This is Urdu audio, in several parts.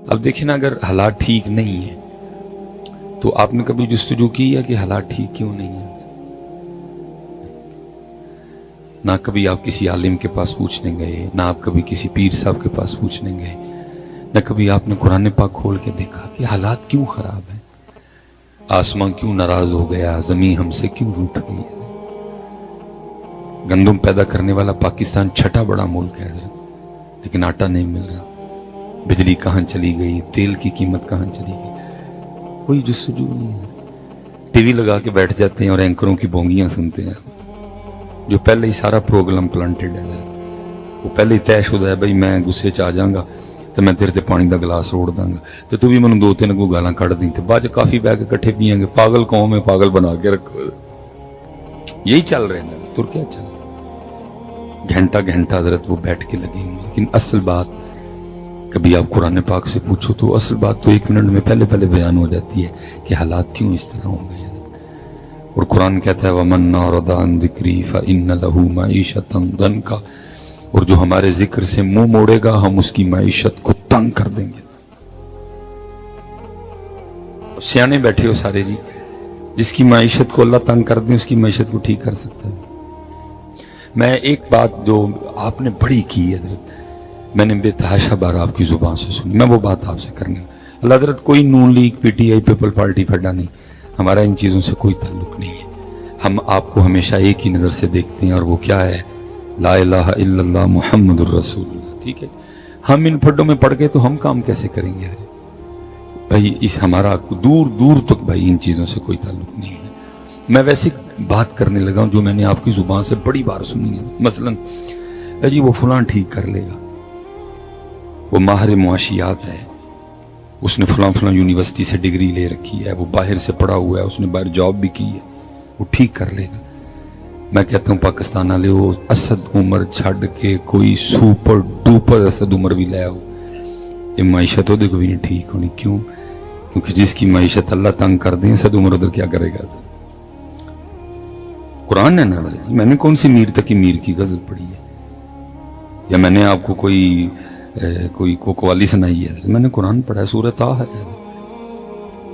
اب دیکھیں نا، اگر حالات ٹھیک نہیں ہیں تو آپ نے کبھی جستجو کی ہے کہ حالات ٹھیک کیوں نہیں ہیں؟ نہ کبھی آپ کسی عالم کے پاس پوچھنے گئے، نہ آپ کبھی کسی پیر صاحب کے پاس پوچھنے گئے، نہ کبھی آپ نے قرآن پاک کھول کے دیکھا کہ حالات کیوں خراب ہیں، آسمان کیوں ناراض ہو گیا، زمین ہم سے کیوں روٹھ گئی ہے۔ گندم پیدا کرنے والا پاکستان چھٹا بڑا ملک ہے حضرت، لیکن آٹا نہیں مل رہا، بجلی کہاں چلی گئی، تیل کی قیمت کہاں چلی گئی، کوئی جستجو نہیں ہے۔ ٹی وی لگا کے بیٹھ جاتے ہیں اور اینکروں کی بونگیاں سنتے ہیں، جو پہلے ہی سارا پروگرام پلانٹڈ ہے، وہ پہلے ہی طے شدہ ہے، بھائی میں غصے چ آ جاؤں گا تو میں تیرے تے پانی دا گلاس روڑ داں گا، تو تو بھی منوں دو تین کو گالاں کٹ دیں، تو بعد چ کافی بہ کے کٹھے پیئیں گے، پاگل قوم ہے، پاگل بنا کے رکھو۔ یہی چل رہے ہیں تر کیا چل رہا، گھنٹہ گھنٹہ حضرت وہ بیٹھ کے لگیں گے، لیکن اصل بات کبھی آپ قرآن پاک سے پوچھو تو اصل بات تو 1 منٹ میں پہلے بیان ہو جاتی ہے کہ حالات کیوں اس طرح ہو گئے ہیں۔ اور قرآن کہتا ہے وَمَنْ أَعْرَضَ عَنْ ذِكْرِي فَإِنَّ لَهُ مَعِيشَةً ضَنْكَ، اور جو ہمارے ذکر سے منہ موڑے گا ہم اس کی معیشت کو تنگ کر دیں گے۔ سیانے بیٹھے ہو سارے جی، جس کی معیشت کو اللہ تنگ کر دیں اس کی معیشت کو ٹھیک کر سکتا ہے۔ میں ایک بات جو آپ نے بڑی کی ہے حضرت، میں نے بے تحاشا بار آپ کی زبان سے سنی، میں وہ بات آپ سے کرنی ہوں۔ اللہ حضرت کوئی نون league, P T I, people party پھڈا نہیں، ہمارا ان چیزوں سے کوئی تعلق نہیں ہے۔ ہم آپ کو ہمیشہ ایک ہی نظر سے دیکھتے ہیں، اور وہ کیا ہے؟ لا الہ الا اللہ محمد الرسول اللہ، ٹھیک ہے؟ ہم ان پھڈوں میں پڑ گئے تو ہم کام کیسے کریں گے بھائی؟ اس ہمارا دور دور تک بھائی ان چیزوں سے کوئی تعلق نہیں ہے۔ میں ویسے بات کرنے لگا ہوں جو میں نے آپ کی زبان سے بڑی بار سنی ہے، مثلا جی وہ فلاں ٹھیک کر لے گا، وہ ماہر معاشیات ہے، اس نے فلاں یونیورسٹی سے ڈگری لے رکھی ہے، وہ باہر سے پڑھا ہوا ہے، اس نے باہر جاب بھی کی ہے، وہ ٹھیک کر لے گا۔ میں کہتا ہوں پاکستان والے وہ اسد عمر چھڈ کے کوئی سپر ڈوپر اسد عمر بھی لے آؤ، یہ معیشت وہ دیکھو بھی نہیں ٹھیک ہونی۔ کیوں؟ کیونکہ جس کی معیشت اللہ تنگ کر دیں اسد عمر ادھر کیا کرے گا؟ قرآن ہے نا، میں نے کون سی میر تقی میر کی غزل پڑھی ہے، یا میں نے آپ کو کوئی قوالی سنائی ہے؟ میں نے قرآن پڑھا ہے، سورۃ طٰ ہے۔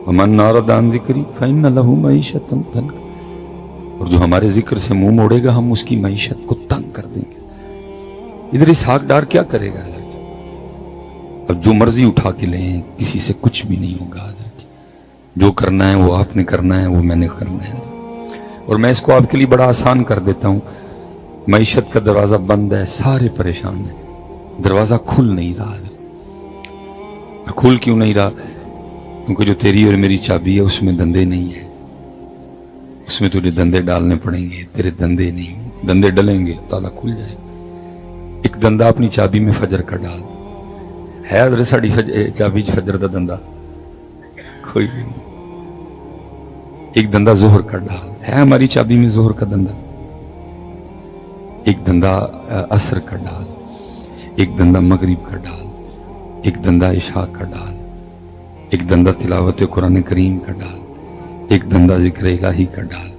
وَمَنْ أَعْرَضَ عَنْ ذِكْرِي فَإِنَّ لَهُ مَعِيشَةً ضَنْكَ، اور جو ہمارے ذکر سے منہ موڑے گا ہم اس کی معیشت کو تنگ کر دیں گے۔ ادھر اسحاق ڈار کیا کرے گا حضرت؟ اب جو مرضی اٹھا کے لیں، کسی سے کچھ بھی نہیں ہوگا حضرت، جو کرنا ہے وہ آپ نے کرنا ہے، وہ میں نے کرنا ہے۔ اور میں اس کو آپ کے لیے بڑا آسان کر دیتا ہوں، معیشت کا دروازہ بند ہے، سارے پریشان ہیں، دروازہ کھل نہیں رہا ہے۔ اور کھل کیوں نہیں رہا؟ کیونکہ جو تیری اور میری چابی ہے اس میں دندے نہیں ہیں، اس میں تجھے دندے ڈالنے پڑیں گے، تیرے دندے نہیں، دندے ڈلیں گے تالا کھل جائے گا۔ ایک دندہ اپنی چابی میں فجر کا ڈال ہے، حضرت ساڑی چابی فجر دا دندہ کوئی بھی نہیں۔ ایک دندہ ظہر کا ڈال ہے ہماری چابی میں، ظہر کا دندہ۔ ایک دندہ عصر کا ڈال، ایک دندہ مغرب کا ڈال، ایک دندہ عشاء کا ڈال، ایک دندہ تلاوت قرآن کریم کا ڈال، ایک دندہ ذکر الہی کا ڈال،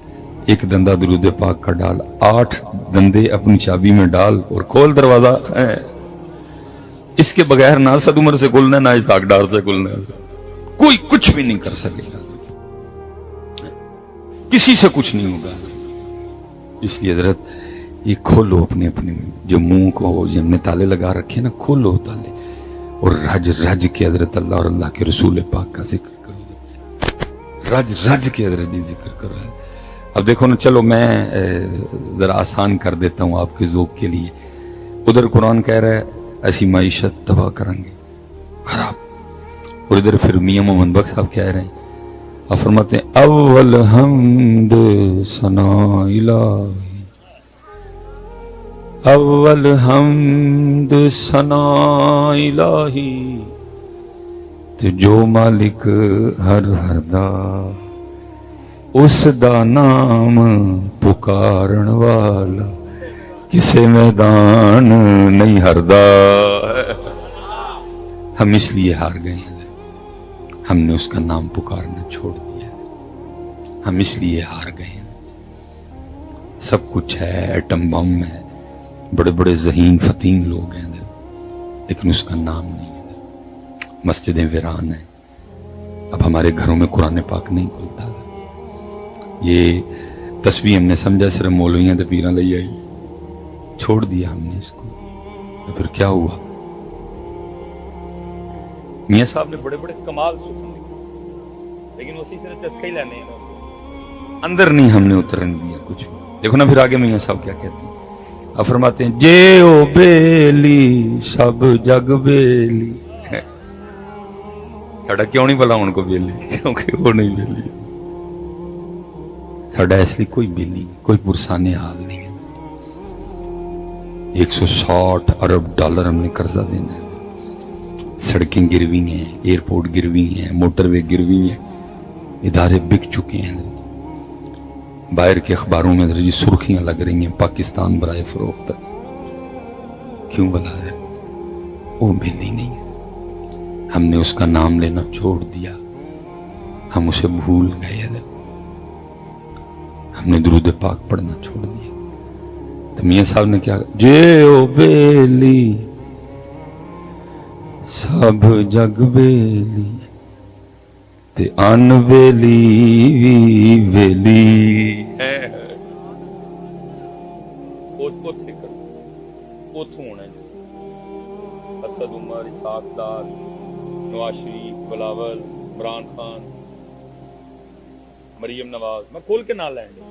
ایک دندہ درود پاک کا ڈال۔ 8 دندے اپنی چابی میں ڈال اور کھول دروازہ۔ اس کے بغیر نہ اسد عمر سے کھلنا ہے، نہ اسحاق ڈار سے کھلنا ہے، کوئی کچھ بھی نہیں کر سکے گا، کسی سے کچھ نہیں ہوگا۔ اس لیے حضرت یہ کھولو اپنے جو منہ کو جن نے تالے لگا رکھے نا، کھولو تالے اور رج رج کے حضرت اللہ اور اللہ کے رسول پاک کا ذکر کرو، رج رج کے حضرت ذکر کرو۔ اب دیکھو نا، چلو میں ذرا آسان کر دیتا ہوں آپ کے ذوق کے لیے۔ ادھر قرآن کہہ رہا ہے ایسی معیشت تباہ کریں گے، خراب، اور ادھر پھر میاں محمد بخش صاحب کہہ رہے ہیں، آپ فرماتے ہیں اول حمد ثنا الہی، اول حمد ثنا الہی، تے جو مالک ہر دا اس دا نام پکارن والا کسے میدان نہیں ہردا۔ ہم اس لیے ہار گئے ہیں، ہم نے اس کا نام پکارنا چھوڑ دیا، ہم اس لیے ہار گئے ہیں۔ سب کچھ ہے، ایٹم بم ہے، بڑے بڑے ذہین فتین لوگ ہیں، لیکن اس کا نام نہیں ہے۔ مسجدیں ویران ہیں. اب ہمارے گھروں میں قرآن پاک نہیں کھلتا تھا. یہ تصویر ہم نے سمجھا صرف مولویاں تو پیراں لئی آئی, چھوڑ دیا ہم نے اس کو. تو پھر کیا ہوا؟ میاں صاحب نے بڑے بڑے کمال سکون لکھے, لیکن اسی سے چسکے ہی لینے ہیں, اندر نہیں ہم نے اترن دیا کچھ بھی. دیکھو نا پھر آگے میاں صاحب کیا کہتے ہیں. اب فرماتے ہیں جے او بیلی سب جگ بیلی. ساڈا کیوں نہیں بلا ان کو بیلی؟ کیونکہ وہ نہیں بیلی. ساڈا اس لیے کوئی بیلی نہیں, کوئی پرسان حال نہیں ہے. 160 ارب ڈالر ہم نے قرضہ دینا ہے. سڑکیں گروی ہیں, ایئرپورٹ گروی ہیں, موٹر وے گروی ہیں, ادارے بک چکے ہیں. باہر کے اخباروں میں جی سرخیاں لگ رہی ہیں پاکستان برائے فروخت. کیوں بلا ہے؟ وہ بیلی نہیں ہے. ہم نے اس کا نام لینا چھوڑ دیا, ہم اسے بھول گئے, ہم نے درود پاک پڑھنا چھوڑ دیا. تو میاں صاحب نے کیا, جے او بیلی سب جگ بیلی تے ان بیلی وی بیلی ہے. اتوں ہونا اسد عمر, اسحاق ڈار, نواز شریف, بلاول, عمران خان, مریم نواز, میں کھول کے نہ لیں گے.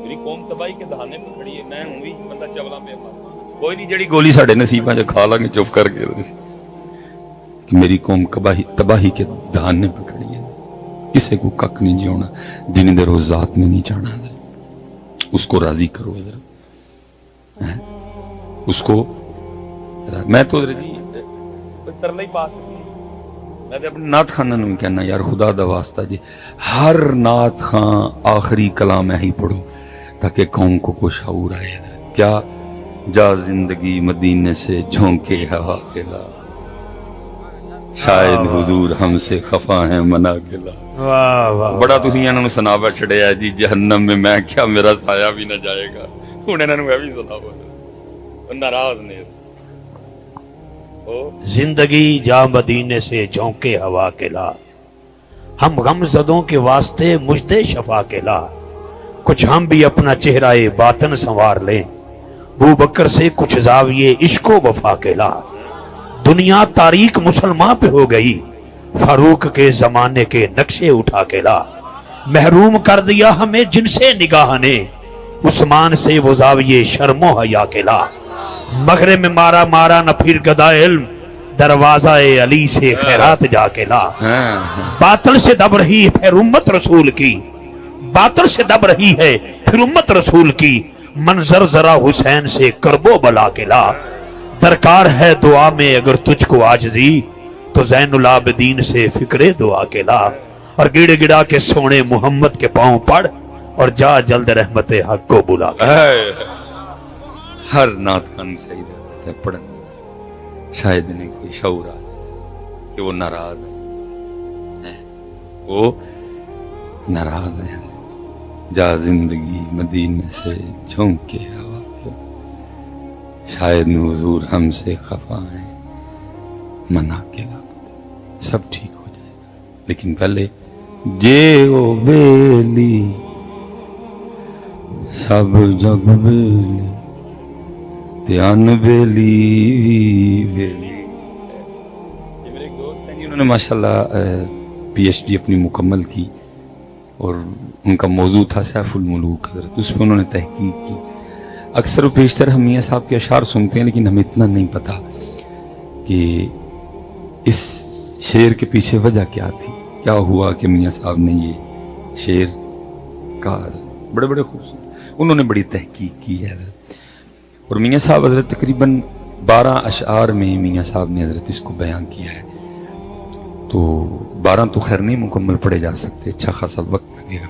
میری قوم تباہی کے دہانے پہ کھڑی ہے, میں ہوں بھی بندہ چولا پہ مار. کوئی نہیں, جڑی گولی ساڈے نصیباں جو کھا لیں گے چپ کر کے. کہ میری قوم تباہی کے دہانے پہ کھڑی ہے, کسے کو کک نہیں جیونا جنہیں دیر اس ذات میں نہیں چاہنا. اس کو راضی کرو ادھر, اس کو. میں تو جی ترلا ہی پا سکتی, میں تو اپنے نعت خانہ میں کہنا یار خدا دا واسطہ جی ہر نعت خان آخری کلام ہے ہی پڑھو تاکہ قوم کو کچھ شعور آئے. کیا جا زندگی مدینے سے جھونکے ہوا کے لا, شاید حضور ہم سے خفا ہیں منا کے لا. بڑا تسی انہوں نے سناوا چھڑیا ہے جی جہنم میں کیا میرا سایہ بھی نہ جائے گا. ہوں انہوں نے بھی سناوا ناراض نے. زندگی جا مدینے سے جھونکے ہوا کے لا, ہم غم زدوں کے واسطے مجدے شفا کے لا. کچھ ہم بھی اپنا چہرہ باطن سنوار لیں, بو بکر سے کچھ زاویے عشق و وفا کے لا. دنیا تاریک مسلمان پہ ہو گئی, فاروق کے زمانے کے نقشے اٹھا کے لا. محروم کر دیا ہمیں جن سے نگاہ نے, عثمان سے وہ زاویے شرم و حیا کے لا. مغرب میں مارا مارا نہ پھر گدا علم, دروازہ علی سے خیرات جا کے لا. باطل سے دب رہی ہے پھر امت رسول کی, باطل سے دب رہی ہے پھر امت رسول کی. منظر ذرا حسین سے کربو بلا کے لا. درکار ہے دعا میں اگر تجھ کو عاجزی, تو زین العابدین سے فکر دعا کے لا. اور گڑ گڑا کے سونے محمد کے پاؤں پڑھ, اور جا جلد رحمت حق کو بلا کے. ہر نعت خان صحیح رہتا ہے پڑھنے, شاید انہیں کوئی شعور آ جائے کہ وہ ناراض ہے, وہ ناراض ہے. جا زندگی مدینے سے جھونکے ہوا کے, شاید حضور ہم سے خفا ہیں منا کے لا. سب ٹھیک ہو جائے گا, لیکن پہلے جے او بیلی سب جگ بیلی تیان بیلی بیلی. یہ میرے ایک دوست ہیں, انہوں نے ماشاءاللہ پی ایچ ڈی اپنی مکمل کی, اور ان کا موضوع تھا سیف الملوک حضرت, اس پہ انہوں نے تحقیق کی. اکثر و بیشتر ہم میاں صاحب کے اشعار سنتے ہیں, لیکن ہمیں اتنا نہیں پتا کہ اس شعر کے پیچھے وجہ کیا تھی, کیا ہوا کہ میاں صاحب نے یہ شعر کہا. بڑے بڑے خوبصورت, انہوں نے بڑی تحقیق کی ہے. اور میاں صاحب حضرت تقریباً 12 اشعار میں میاں صاحب نے حضرت اس کو بیان کیا ہے. تو 12 تو خیر نہیں مکمل پڑھے جا سکتے, اچھا خاصا وقت لگے گا.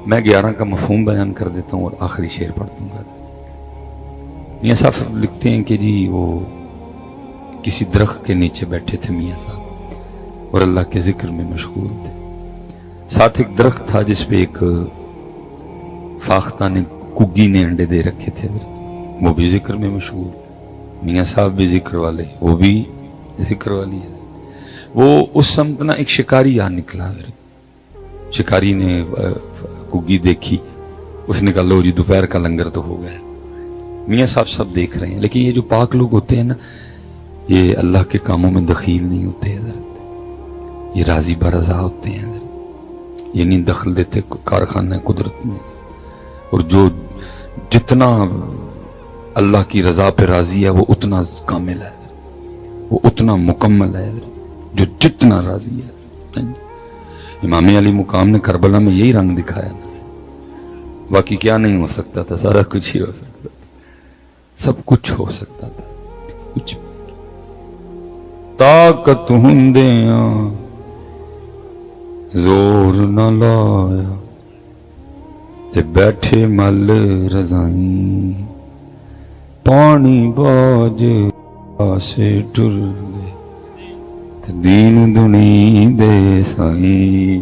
میں 11 کا مفہوم بیان کر دیتا ہوں اور آخری شعر پڑھ دوں گا. میاں صاحب لکھتے ہیں کہ جی وہ کسی درخت کے نیچے بیٹھے تھے میاں صاحب, اور اللہ کے ذکر میں مشغول تھے. ساتھ ایک درخت تھا جس پہ ایک فاختہ نے کگی نے انڈے دے رکھے تھے, وہ بھی ذکر میں مشغول. میاں صاحب بھی ذکر والے, وہ بھی ذکر والی ہے. وہ اس سمت نہ ایک شکاری آ نکلا. شکاری نے گگی دیکھی, اس نے کہا لو جی دوپہر کا لنگر تو ہو گیا. میاں صاحب سب دیکھ رہے ہیں, لیکن یہ جو پاک لوگ ہوتے ہیں نا, یہ اللہ کے کاموں میں دخیل نہیں ہوتے حضرت, یہ راضی برضا ہوتے ہیں حضرت, یہ نہیں دخل دیتے کارخانہ قدرت میں. اور جو جتنا اللہ کی رضا پہ راضی ہے وہ اتنا کامل ہے, وہ اتنا مکمل ہے جو جتنا راضی ہے. امام علی مقام نے کربلا میں یہی رنگ دکھایا نا, باقی کیا نہیں ہو سکتا تھا, سارا کچھ ہی ہو سکتا تھا, سب کچھ ہو سکتا تھا. کچھ طاقت ہندیاں زور نہ لایا تے بیٹھے مل رضائیں, پانی باج آسے ڈر گئے تے دین دنی دے سائیں.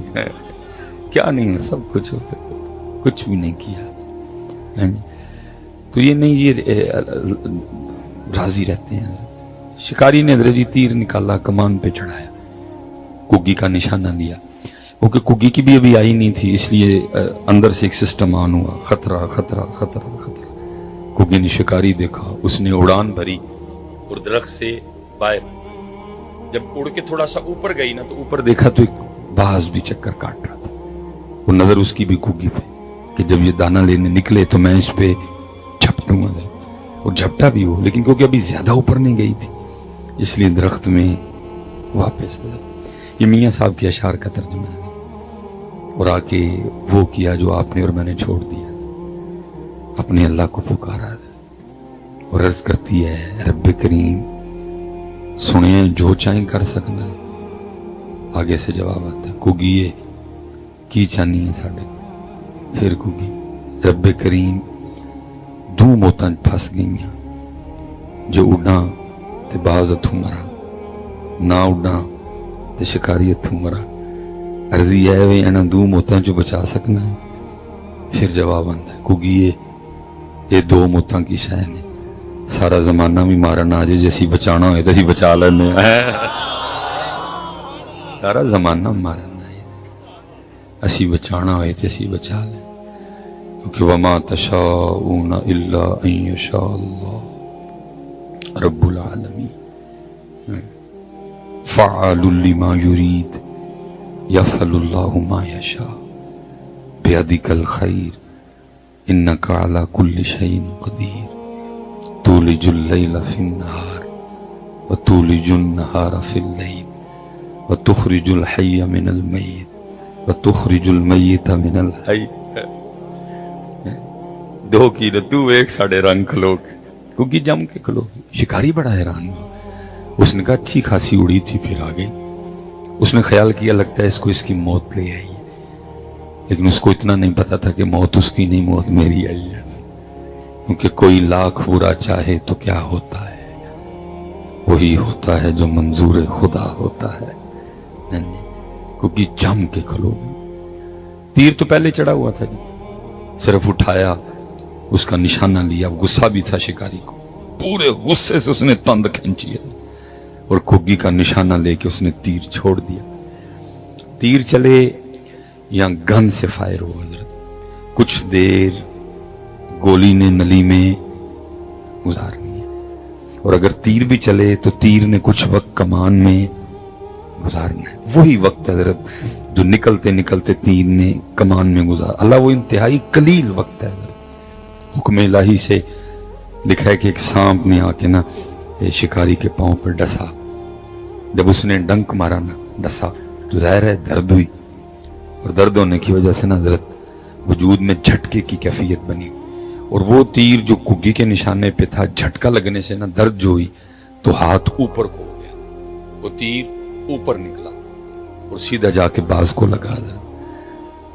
کیا نہیں ہے, سب کچھ ہو سکتا, کچھ بھی نہیں کیا. تو یہ نہیں, یہ راضی رہتے ہیں. شکاری نے حضرت جی تیر نکالا, کمان پہ چڑھایا, گگی کا نشانہ لیا, کیونکہ گگی کی بھی ابھی آئی نہیں تھی, اس لیے اندر سے ایک سسٹم آن ہوا, خطرہ خطرہ خطرہ خطرہ. گگی نے شکاری دیکھا, اس نے اڑان بھری اور درخت سے باہر جب اڑ کے تھوڑا سا اوپر گئی نا, تو اوپر دیکھا تو ایک باز بھی چکر کاٹ رہا تھا. وہ نظر اس کی بھی گگی پہ کہ جب یہ دانہ لینے نکلے تو میں اس پہ جھپٹوں گا, اور جھپٹا بھی وہ, لیکن کیونکہ ابھی زیادہ اوپر نہیں گئی تھی اس لیے درخت میں واپس. یہ میاں صاحب کے اشعار کا ترجمہ ہے. اور آ کے وہ کیا جو آپ نے اور میں نے چھوڑ دیا, اپنے اللہ کو پکارا اور عرض کرتی ہے رب کریم سنیں جو چاہیں کر سکنا ہے. آگے سے جواب آتا ہے گگیے کی چانی ہے ساڑھے. پھر گگی رب کریم دو موتاں پھس گئیاں, جو اڈاں تے باز اتھوں مرا, نہ اڈاں تے شکاری اتھوں مرا. عرضی ہے وے انہاں دو موتاں جو بچا سکنا ہے. پھر جواب آتا ہے گگیے یہ دو موتاں کی شے نے, سارا زمانہ بھی مارن آ جائے, جیسی بچانا ہوئے تو اسی بچا لینے. سارا زمانہ مارن آئے اسی بچانا ہوئے تو اسی بچا لیں, کیونکہ وما تشاؤون الا ان یشاء اللہ رب العالمین فعال لما یرید یفعل اللہ ما یشاء بیدک الخیر انک علی کل شیء قدیر تولج اللیل فی النہار وتولج النہار فی اللیل وتخرج الحی من المیت وتخرج المیت من الحی. دو کی تو ایک ساڑھے رنگ کھلو گے, کیونکہ جم کے کھلو گے. شکاری بڑا حیران ہوا, اس نے کہا اچھی خاصی اڑی تھی پھر آگے. اس نے خیال کیا لگتا ہے اس کو اس کی موت لے آئی ہے, لیکن اس کو اتنا نہیں پتا تھا کہ موت اس کی نہیں, موت میری آئی ہے. کیونکہ کوئی لاکھ برا چاہے تو کیا ہوتا ہے, وہی ہوتا ہے جو منظور خدا ہوتا ہے. کیونکہ جم کے کھلو گے. تیر تو پہلے چڑھا ہوا تھا جی, صرف اٹھایا, اس کا نشانہ لیا. غصہ بھی تھا شکاری کو, پورے غصے سے اس نے تند کھینچی ہے اور گگی کا نشانہ لے کے اس نے تیر چھوڑ دیا. تیر چلے یا گن سے فائر ہوا حضرت, کچھ دیر گولی نے نلی میں گزارنی ہے, اور اگر تیر بھی چلے تو تیر نے کچھ وقت کمان میں گزارنا ہے. وہی وقت حضرت جو نکلتے نکلتے تیر نے کمان میں گزار. اللہ وہ انتہائی قلیل وقت ہے حضرت. حکم الہی سے لکھا ہے کہ ایک سانپ نے آ کے نا شکاری کے پاؤں پر ڈسا. جب اس نے ڈنک مارا نا, ڈسا, تو ظاہر ہے درد ہوئی, اور درد ہونے کی وجہ سے نا حضرت وجود میں جھٹکے کی کیفیت بنی. اور وہ تیر جو گگی کے نشانے پہ تھا, جھٹکا لگنے سے نا درد جو ہوئی تو ہاتھ اوپر کو ہو گیا, وہ تیر اوپر نکلا اور سیدھا جا کے باز کو لگا.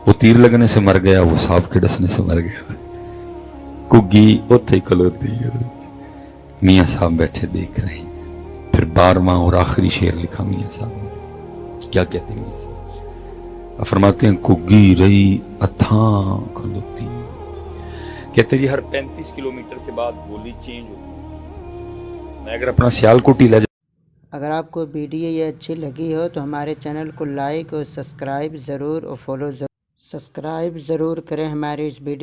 وہ تیر لگنے سے مر گیا, وہ سانپ کے ڈسنے سے مر گیا. گگی اتھے کھلوتی. میاں صاحب بیٹھے دیکھ رہے ہیں. پھر 12واں اور آخری شعر لکھا میاں صاحب نے. کیا کہتے ہیں میاں صاحب؟ فرماتے ہیں گگی رہی اتھاں کھلوتی. کہتے جی ہر 35 کلومیٹر کے بعد بولی چینج ہوتی ہے. میں اگر اپنا سیال کوٹی لے اگر آپ کو ویڈیو یہ اچھی لگی ہو تو ہمارے چینل کو لائک اور سبسکرائب ضرور کریں ہمارے اس ویڈیو